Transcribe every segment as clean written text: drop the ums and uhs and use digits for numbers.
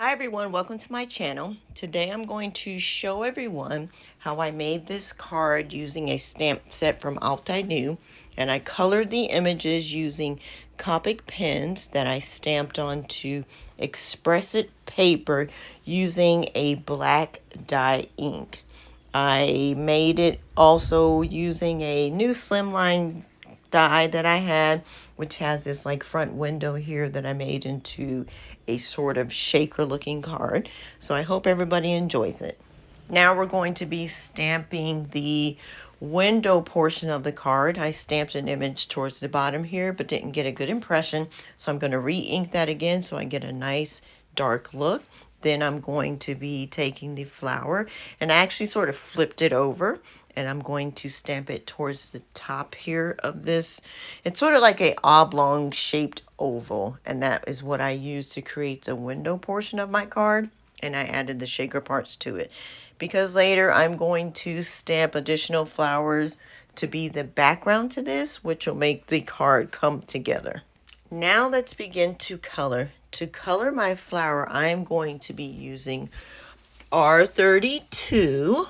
Hi everyone, welcome to my channel. Today I'm going to show everyone how I made this card using a stamp set from Altenew, and I colored the images using Copic pens that I stamped onto Express It paper using a black dye ink. I made it also using a new Slimline die that I had, which has this like front window here that I made into a sort of shaker looking card. So I hope everybody enjoys it. Now we're going to be stamping the window portion of the card. I stamped an image towards the bottom here, but didn't get a good impression. So I'm going to re-ink that again so I get a nice dark look. Then I'm going to be taking the flower, and I actually sort of flipped it over, and I'm going to stamp it towards the top here of this. It's sort of like a oblong shaped oval, and that is what I used to create the window portion of my card, and I added the shaker parts to it because later I'm going to stamp additional flowers to be the background to this, which will make the card come together. Now let's begin to color. To color my flower, I'm going to be using R32,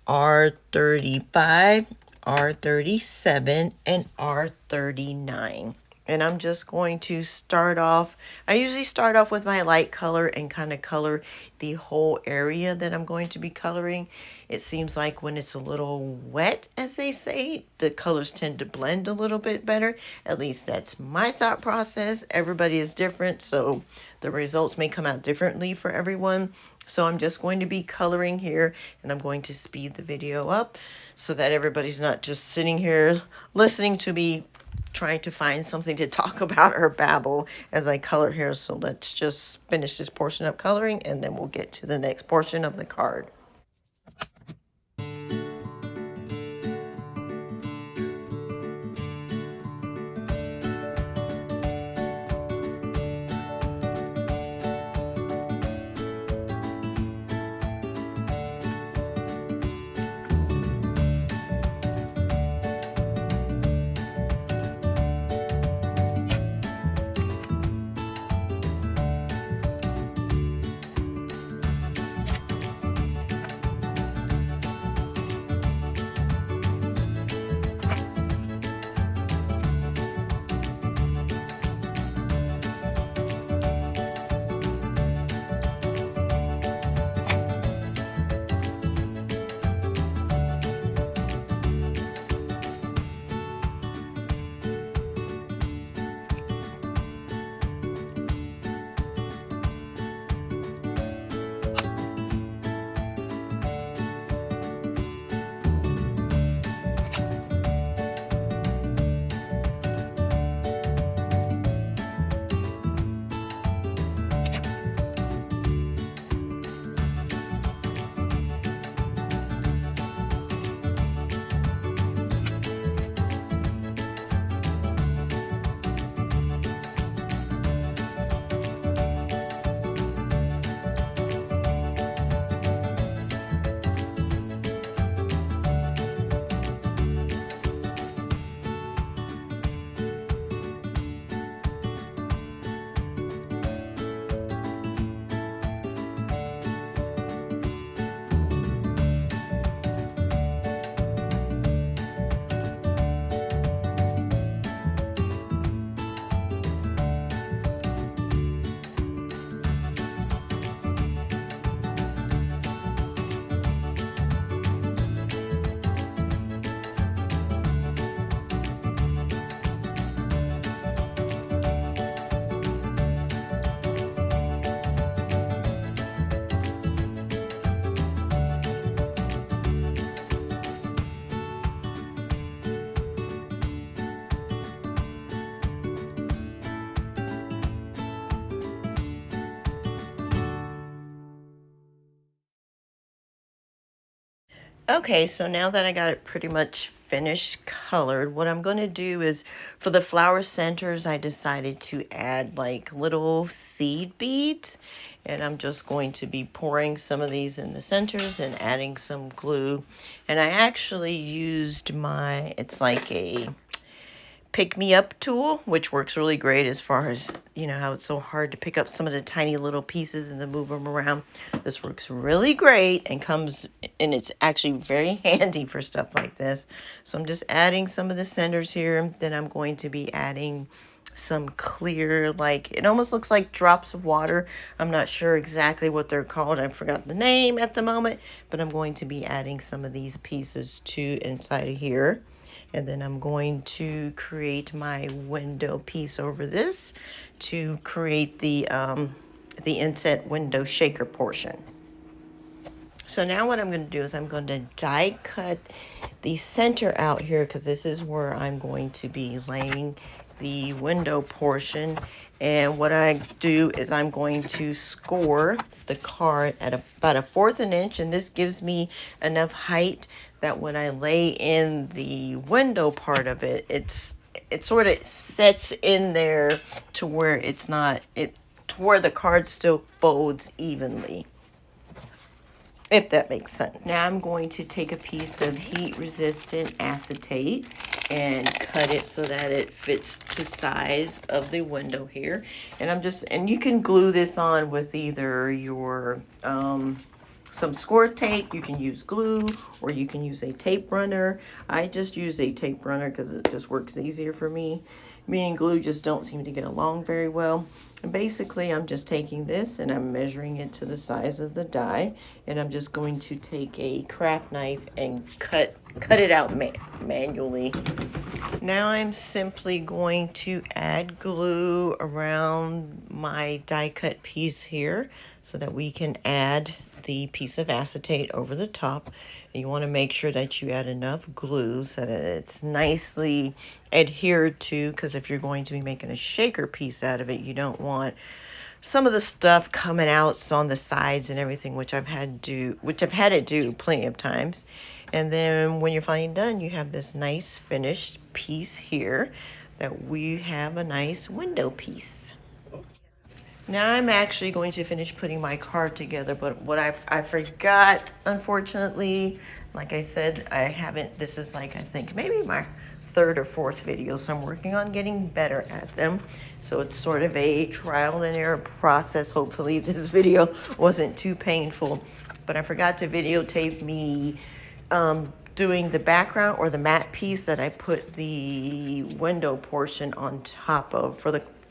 R35, R37, and R39. And I'm just going to start off, I usually start off with my light color and kind of color the whole area that I'm going to be coloring. It seems like when it's a little wet, as they say, the colors tend to blend a little bit better. At least that's my thought process. Everybody is different, so the results may come out differently for everyone. So I'm just going to be coloring here, and I'm going to speed the video up so that everybody's not just sitting here listening to me trying to find something to talk about or babble as I color here. So let's just finish this portion of coloring, and then we'll get to the next portion of the card. Okay, so now that I got it pretty much finished colored, what I'm going to do is for the flower centers, I decided to add like little seed beads. And I'm just going to be pouring some of these in the centers and adding some glue. And I actually used it's like a pick-me-up tool, which works really great as far as, you know, how it's so hard to pick up some of the tiny little pieces and then move them around. This works really great and it's actually very handy for stuff like this. So I'm just adding some of the centers here. Then I'm going to be adding some clear, like, it almost looks like drops of water. I'm not sure exactly what they're called. I forgot the name at the moment, but I'm going to be adding some of these pieces to inside of here. And then I'm going to create my window piece over this to create the inset window shaker portion. So now what I'm going to do is I'm going to die cut the center out here, because this is where I'm going to be laying the window portion. And what I do is I'm going to score the card at about 1/4 an inch, and this gives me enough height that when I lay in the window part of it, it sort of sets in there to where it's not to where the card still folds evenly, if that makes sense. Now I'm going to take a piece of heat resistant acetate and cut it so that it fits the size of the window here. And you can glue this on with either your some score tape. You can use glue, or you can use a tape runner. I just use a tape runner because it just works easier for me. Me and glue just don't seem to get along very well. And basically, I'm just taking this and I'm measuring it to the size of the die, and I'm just going to take a craft knife and cut it out manually. Now I'm simply going to add glue around my die cut piece here so that we can add the piece of acetate over the top. And you want to make sure that you add enough glue so that it's nicely adhered to, because if you're going to be making a shaker piece out of it, you don't want some of the stuff coming out on the sides and everything, which I've had to do plenty of times. And then when you're finally done, you have this nice finished piece here that we have a nice window piece. Now I'm actually going to finish putting my card together, but what I forgot, unfortunately, like I said, this is like, I think maybe my 3rd or 4th video, so I'm working on getting better at them. So it's sort of a trial and error process. Hopefully this video wasn't too painful, but I forgot to videotape me doing the background or the matte piece that I put the window portion on top of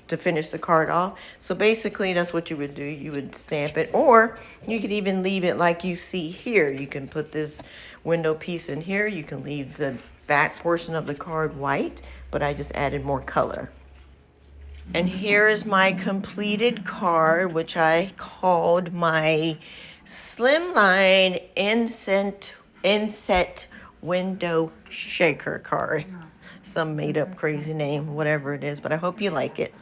to finish the card off. So basically that's what you would do. You would stamp it, or you could even leave it like you see here. You can put this window piece in here. You can leave the back portion of the card white, but I just added more color. And here is my completed card, which I called my Slimline Inset window shaker card. Some made up crazy name, whatever it is, but I hope you like it.